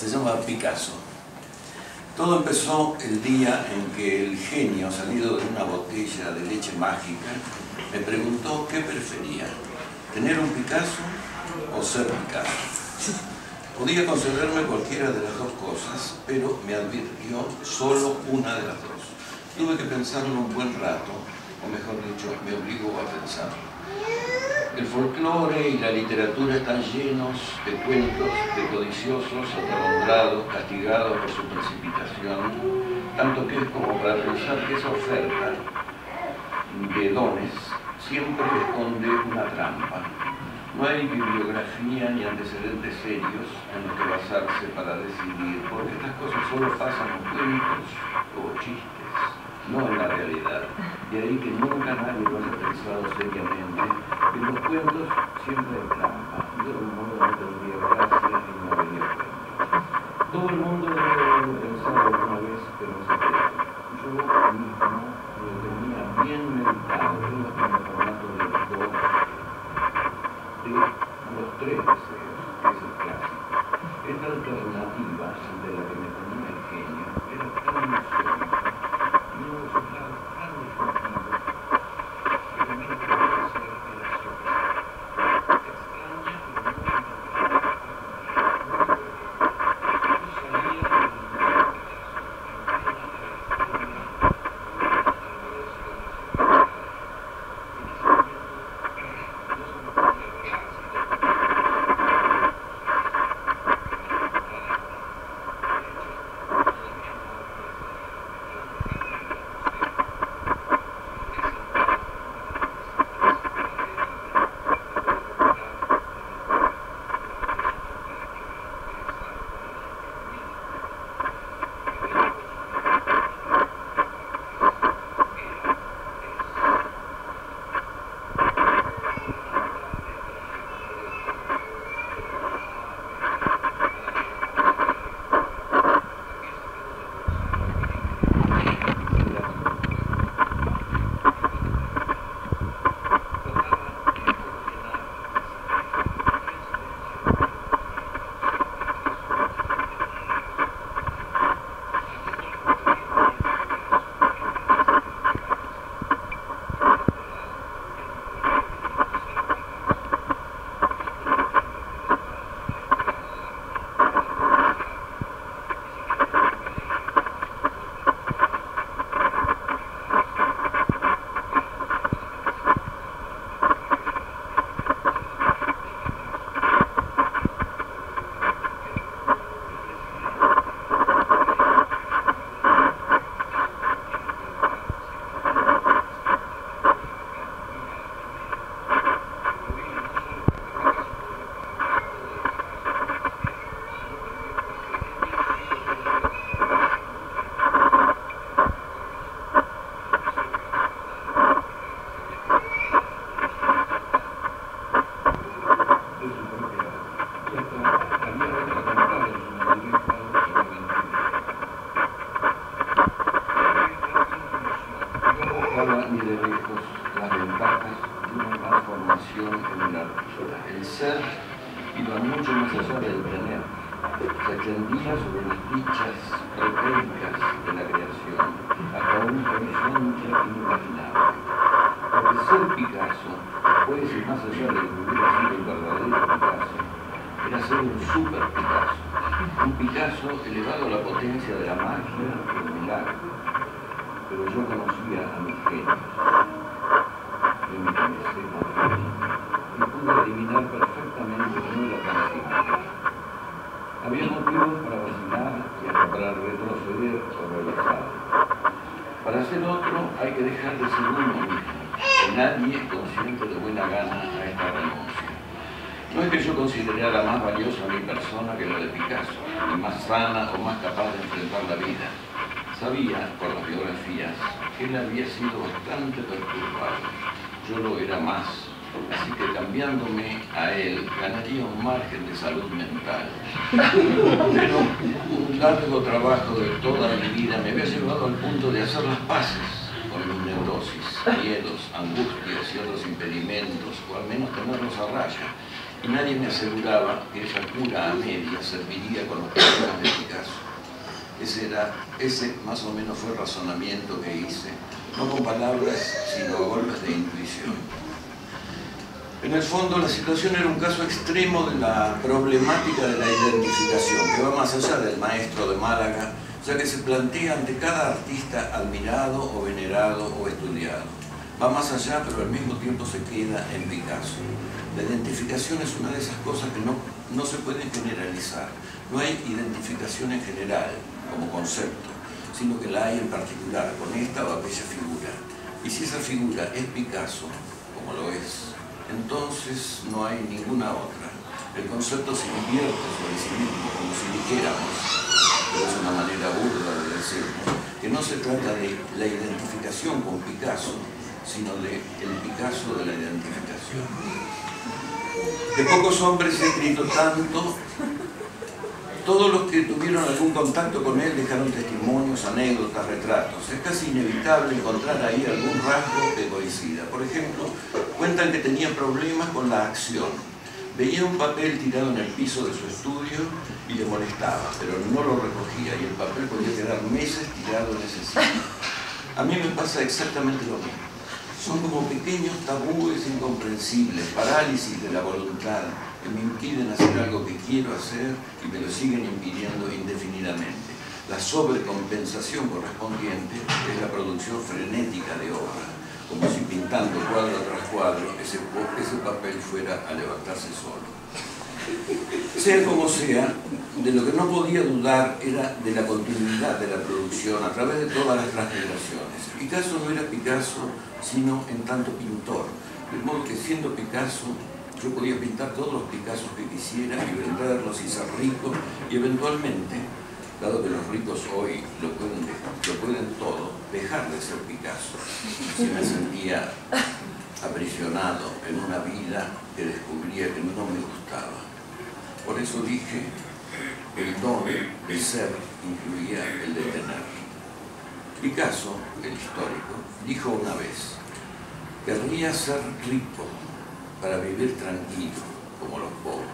Se llama Picasso. Todo empezó el día en que el genio, salido de una botella de leche mágica, me preguntó qué prefería, tener un Picasso o ser Picasso. Podía concederme cualquiera de las dos cosas, pero me advirtió solo una de las dos. Tuve que pensarlo un buen rato, o mejor dicho, me obligó a pensarlo. El folclore y la literatura están llenos de cuentos de codiciosos, atolondrados, castigados por su precipitación, tanto que es como para pensar que esa oferta de dones siempre esconde una trampa. No hay bibliografía ni antecedentes serios en los que basarse para decidir, porque estas cosas solo pasan en cuentos o chistes, no en la realidad. De ahí que nunca nadie lo haya pensado seriamente. En los cuentos siempre hay trampa. De algún modo no tendría gracia y no habría cuentos. Todo el mundo debe haberlo pensado alguna vez, pero no se puede. Yo mismo lo tenía bien meditado, en el formato de los tres deseos, que es el clásico. Esta alternativa de la que me ponía el genio era tan insólita y uno de sus lados tan efectivo que lo menos que podía hacer era soplar. Extraña, pero muy importante. Yo salía de la elevado a la potencia de la magia y el milagro, pero yo conocía a mis genios, yo me comencé con genio y pude adivinar perfectamente que no era tan simple. Había motivos para vacilar y hasta para retroceder o regresar. Para ser otro hay que dejar de ser uno mismo, y nadie consciente de buena gana a esta renuncia. No es que yo considerara más valiosa mi persona que la de Picasso, ni más sana o más capaz de enfrentar la vida. Sabía, por las biografías, que él había sido bastante perturbado. Yo lo era más, así que cambiándome a él, ganaría un margen de salud mental. Pero un largo trabajo de toda mi vida me había llevado al punto de hacer las paces con mis neurosis, miedos, angustias y otros impedimentos, o al menos tenerlos a raya. y nadie me aseguraba que esa cura a medias serviría con los problemas de Picasso. Ese más o menos fue el razonamiento que hice, no con palabras, sino a golpes de intuición. En el fondo, la situación era un caso extremo de la problemática de la identificación, que va más allá del maestro de Málaga, ya que se plantea ante cada artista admirado o venerado o estudiado. Va más allá, pero al mismo tiempo se queda en Picasso. La identificación es una de esas cosas que no se pueden generalizar. No hay identificación en general, como concepto, sino que la hay en particular, con esta o aquella figura. Y si esa figura es Picasso, como lo es, entonces no hay ninguna otra. El concepto se invierte sobre sí mismo, como si dijéramos, pero es una manera burda de decirlo, que no se trata de la identificación con Picasso, sino de el Picasso de la identificación. De pocos hombres he escrito tanto. Todos los que tuvieron algún contacto con él dejaron testimonios, anécdotas, retratos. Es casi inevitable encontrar ahí algún rasgo que coincida. Por ejemplo, cuentan que tenía problemas con la acción. Veía un papel tirado en el piso de su estudio y le molestaba, pero no lo recogía y el papel podía quedar meses tirado en ese sitio. A mí me pasa exactamente lo mismo. Son como pequeños tabúes incomprensibles, parálisis de la voluntad, que me impiden hacer algo que quiero hacer y me lo siguen impidiendo indefinidamente. La sobrecompensación correspondiente es la producción frenética de obra, como si pintando cuadro tras cuadro ese papel fuera a levantarse solo. Sea como sea, de lo que no podía dudar era de la continuidad de la producción a través de todas las transmigraciones. Picasso no era Picasso, sino en tanto pintor, de modo que siendo Picasso yo podía pintar todos los Picassos que quisiera y venderlos y ser rico, y eventualmente, dado que los ricos hoy lo pueden todo, dejar de ser Picasso, si me sentía aprisionado en una vida que descubría que no me gustaba. Por eso dije, el don de ser incluía el de tener. Picasso, el histórico, dijo una vez, querría ser rico para vivir tranquilo, como los pobres.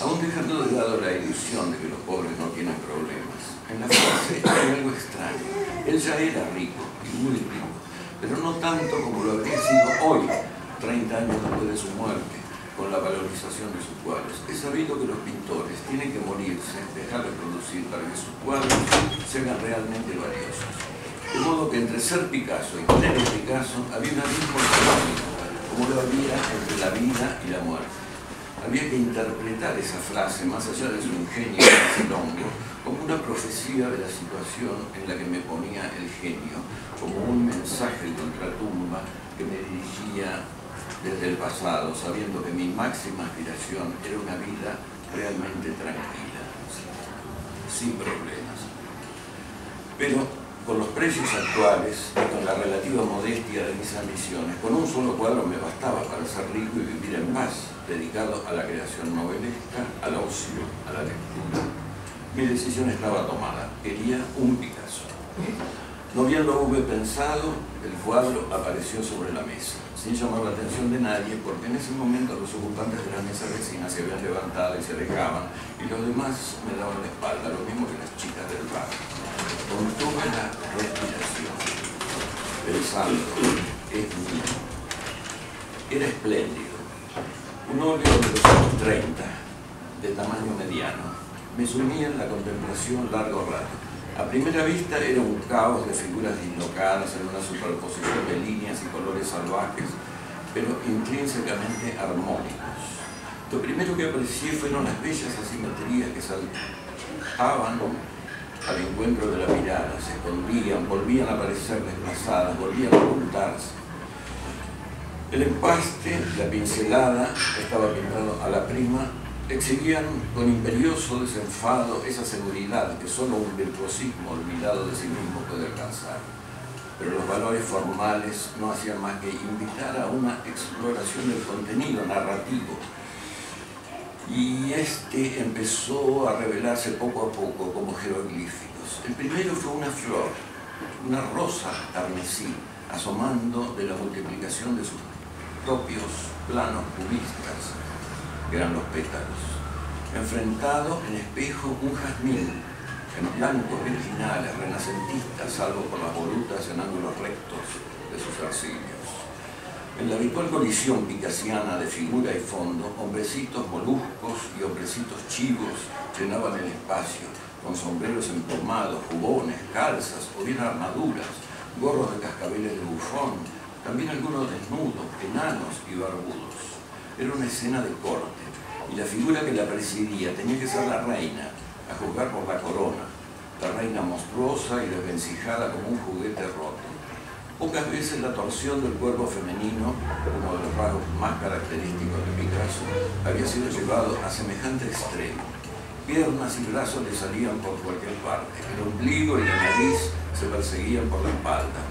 Aún dejando de lado la ilusión de que los pobres no tienen problemas, en la frase hay algo extraño. Él ya era rico, y muy rico, pero no tanto como lo habría sido hoy, 30 años después de su muerte, con la valorización de sus cuadros. He sabido que los pintores tienen que morirse, dejar de producir para que sus cuadros se hagan realmente valiosos. De modo que entre ser Picasso y tener el Picasso había un abismo económico, como lo había entre la vida y la muerte. Había que interpretar esa frase, más allá de su ingenio vacilongo, como una profecía de la situación en la que me ponía el genio, como un mensaje de ultratumba que me dirigía desde el pasado, sabiendo que mi máxima aspiración era una vida realmente tranquila, sin problemas. Pero con los precios actuales y con la relativa modestia de mis ambiciones, con un solo cuadro me bastaba para ser rico y vivir en paz, dedicado a la creación novelesca, al ocio, a la lectura. Mi decisión estaba tomada, quería un Picasso. No bien lo hube pensado, el cuadro apareció sobre la mesa, sin llamar la atención de nadie, porque en ese momento los ocupantes de la mesa vecina se habían levantado y se alejaban, y los demás me daban la espalda, lo mismo que las chicas del bar. Contuve la respiración, pensando, es mío. Era espléndido. Un óleo de los años 30, de tamaño mediano, me sumía en la contemplación largo rato. A primera vista era un caos de figuras dislocadas en una superposición de líneas y colores salvajes, pero intrínsecamente armónicos. Lo primero que aprecié fueron las bellas asimetrías que saltaban al encuentro de la mirada, se escondían, volvían a aparecer desplazadas, volvían a ocultarse. El empaste, la pincelada, estaba pintado a la prima, exhibían con imperioso desenfado esa seguridad que solo un virtuosismo olvidado de sí mismo puede alcanzar. Pero los valores formales no hacían más que invitar a una exploración del contenido narrativo. Y este empezó a revelarse poco a poco como jeroglíficos. El primero fue una flor, una rosa carmesí, asomando de la multiplicación de sus propios planos cubistas, que eran los pétalos. Enfrentado en espejo un jazmín, en blancos virginales, renacentistas, salvo por las volutas en ángulos rectos de sus arcillos. En la habitual colisión picasiana de figura y fondo, hombrecitos moluscos y hombrecitos chivos llenaban el espacio, con sombreros emplumados, jubones, calzas o bien armaduras, gorros de cascabeles de bufón, también algunos desnudos, enanos y barbudos. Era una escena de corte, y la figura que la presidía tenía que ser la reina, a juzgar por la corona, la reina monstruosa y desvencijada como un juguete roto. Pocas veces la torsión del cuerpo femenino, uno de los rasgos más característicos de Picasso, había sido llevado a semejante extremo. Piernas y brazos le salían por cualquier parte, el ombligo y la nariz se perseguían por la espalda.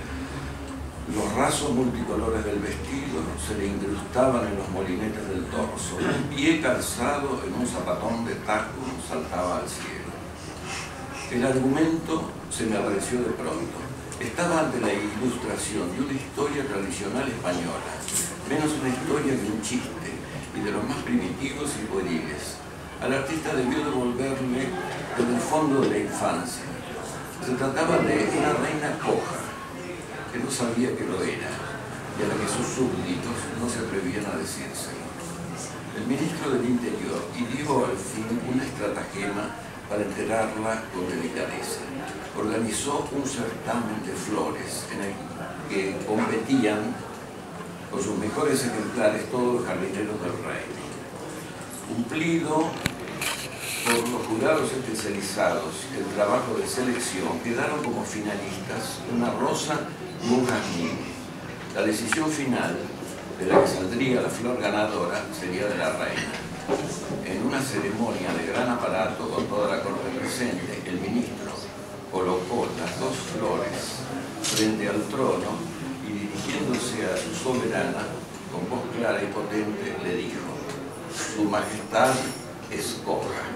Los rasos multicolores del vestido se le incrustaban en los molinetes del torso. Un pie calzado en un zapatón de taco saltaba al cielo. El argumento se me apareció de pronto. Estaba ante la ilustración de una historia tradicional española, menos una historia que un chiste, y de los más primitivos y pueriles. Al artista debió devolverle desde el fondo de la infancia. Se trataba de una reina coja, que no sabía que lo era, y a la que sus súbditos no se atrevían a decírselo. El ministro del Interior ideó al fin una estratagema para enterarla con delicadeza. Organizó un certamen de flores en el que competían con sus mejores ejemplares todos los jardineros del reino. Cumplido por los jurados especializados el trabajo de selección, quedaron como finalistas una rosa y un jazmín. La decisión final, de la que saldría la flor ganadora, sería de la reina. En una ceremonia de gran aparato con toda la corte presente, el ministro colocó las dos flores frente al trono y, dirigiéndose a su soberana, con voz clara y potente, le dijo: "Su Majestad escoja".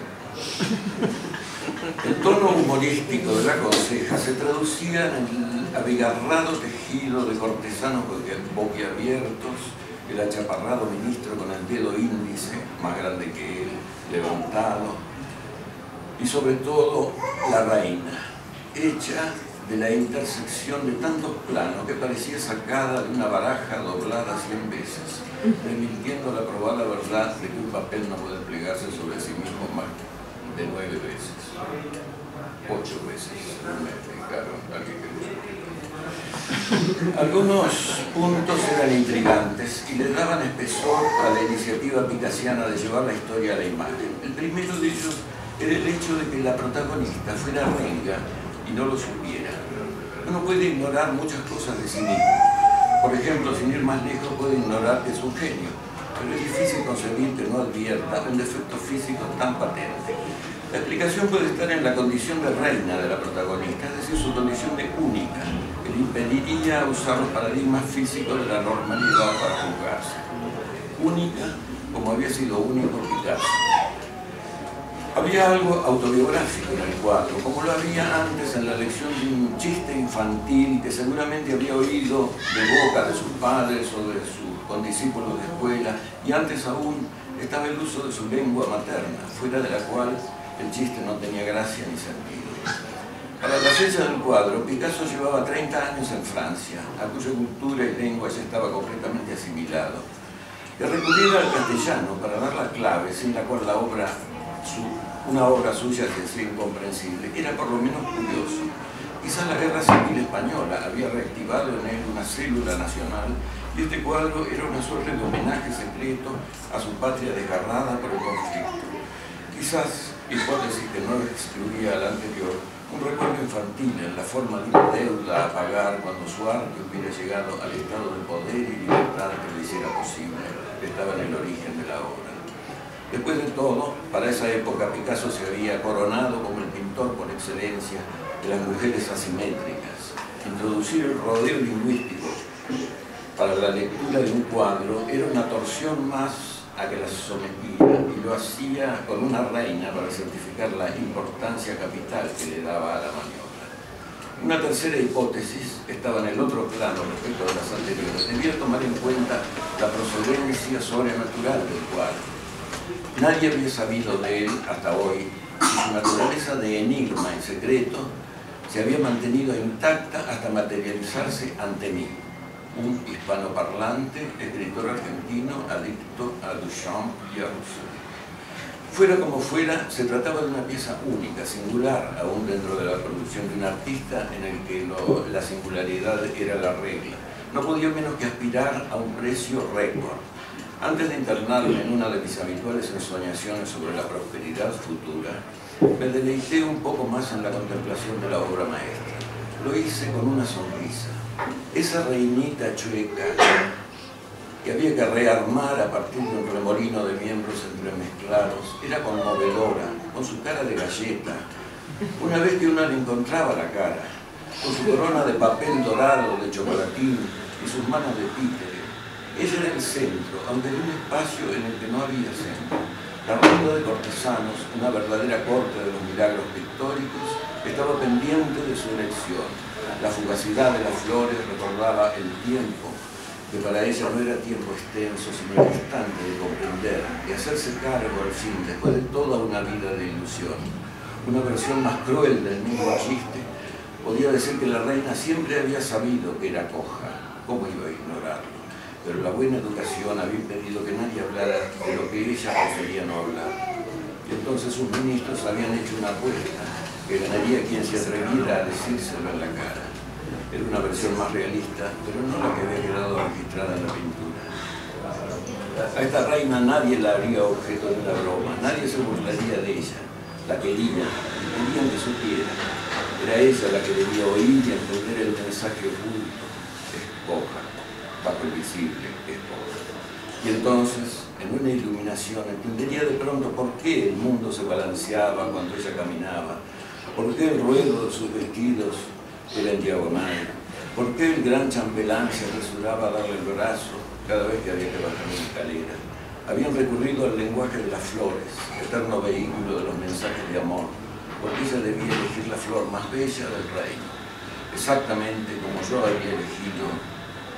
El tono humorístico de la conseja se traducía en el abigarrado tejido de cortesanos boquiabiertos, el achaparrado ministro con el dedo índice, más grande que él, levantado, y sobre todo la reina, hecha de la intersección de tantos planos que parecía sacada de una baraja doblada 100 veces, desmintiendo la probada verdad de que un papel no puede plegarse sobre sí mismo más de 9 veces, 8 veces, me explicaron alguien que algunos puntos eran intrigantes y le daban espesor a la iniciativa picasiana de llevar la historia a la imagen. El primero de ellos era el hecho de que la protagonista fuera renga y no lo supiera. Uno puede ignorar muchas cosas de sí mismo. Por ejemplo, sin ir más lejos, puede ignorar que es un genio, pero es difícil concebir que no advierta un defecto físico tan patente. La explicación puede estar en la condición de reina de la protagonista, es decir, su condición de única, que le impediría usar los paradigmas físicos de la normalidad para juzgarse. Única como había sido único Picasso. Había algo autobiográfico en el cuadro, como lo había antes en la lección de un chiste infantil que seguramente había oído de boca de sus padres o de sus condiscípulos de escuela, y antes aún estaba el uso de su lengua materna, fuera de la cual el chiste no tenía gracia ni sentido. Para la fecha del cuadro, Picasso llevaba 30 años en Francia, a cuya cultura y lengua ya estaba completamente asimilado. De recurrir al castellano para dar la clave, sin la cual una obra suya sería incomprensible, era por lo menos curioso. Quizás la Guerra Civil Española había reactivado en él una célula nacional, y este cuadro era una suerte de homenaje secreto a su patria desgarrada por el conflicto. Quizás, hipótesis que no excluía a la anterior, un recuerdo infantil en la forma de una deuda a pagar cuando su arte hubiera llegado al estado de poder y libertad que le hiciera posible, que estaba en el origen de la obra. Después de todo, para esa época Picasso se había coronado como el pintor por excelencia de las mujeres asimétricas. Introducir el rodeo lingüístico para la lectura de un cuadro era una torsión más a que la sometía, y lo hacía con una reina para certificar la importancia capital que le daba a la maniobra. Una tercera hipótesis estaba en el otro plano respecto de las anteriores. Debía tomar en cuenta la procedencia sobrenatural del cuadro. Nadie había sabido de él hasta hoy y su naturaleza de enigma y secreto se había mantenido intacta hasta materializarse ante mí, un hispanoparlante, escritor argentino adicto a Duchamp y a Rousseau. Fuera como fuera, se trataba de una pieza única, singular, aún dentro de la producción de un artista en el que la singularidad era la regla. No podía menos que aspirar a un precio récord. Antes de internarme en una de mis habituales ensoñaciones sobre la prosperidad futura, me deleité un poco más en la contemplación de la obra maestra. Lo hice con una sonrisa. Esa reinita chueca que había que rearmar a partir de un remolino de miembros entremezclados, era conmovedora, con su cara de galleta. Una vez que uno le encontraba la cara, con su corona de papel dorado de chocolatín y sus manos de títere, ella era el centro, aunque de un espacio en el que no había centro. La ronda de cortesanos, una verdadera corte de los milagros pictóricos, estaba pendiente de su elección. La fugacidad de las flores recordaba el tiempo, que para ella no era tiempo extenso, sino el instante de comprender, de hacerse cargo al fin, después de toda una vida de ilusión. Una versión más cruel del mismo chiste podía decir que la reina siempre había sabido que era coja. ¿Cómo iba a ignorarlo? Pero la buena educación había impedido que nadie hablara de lo que ella prefería no hablar. Y entonces sus ministros habían hecho una apuesta, que ganaría quien se atreviera a decírselo en la cara. Era una versión más realista, pero no la que había quedado registrada en la pintura. A esta reina nadie la haría objeto de una broma, nadie se burlaría de ella. La querían que supiera. Era ella la que debía oír y entender el mensaje oculto. Escoja, bajo el visible, escoja. Y entonces, en una iluminación, entendería de pronto por qué el mundo se balanceaba cuando ella caminaba, por qué el ruedo de sus vestidos era en diagonal, por qué el gran chambelán se apresuraba a darle el brazo cada vez que había que bajar una escalera. Habían recurrido al lenguaje de las flores, eterno vehículo de los mensajes de amor, porque ella debía elegir la flor más bella del reino, exactamente como yo había elegido,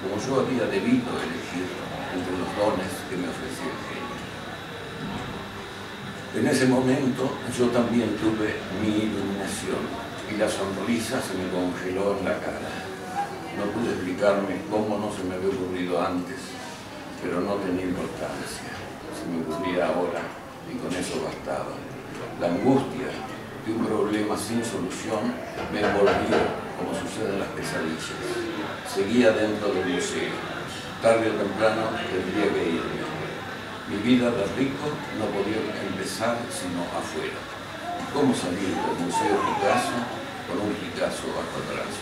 como yo había debido elegir entre los dones que me ofrecía el genio. En ese momento yo también tuve mi iluminación y la sonrisa se me congeló en la cara. No pude explicarme cómo no se me había ocurrido antes, pero no tenía importancia. Se me ocurría ahora y con eso bastaba. La angustia de un problema sin solución me envolvió, como sucede en las pesadillas. Seguía dentro del museo. Tarde o temprano tendría que irme. Mi vida de rico no podía empezar sino afuera. ¿Cómo salir del Museo Picasso con un Picasso bajo el brazo?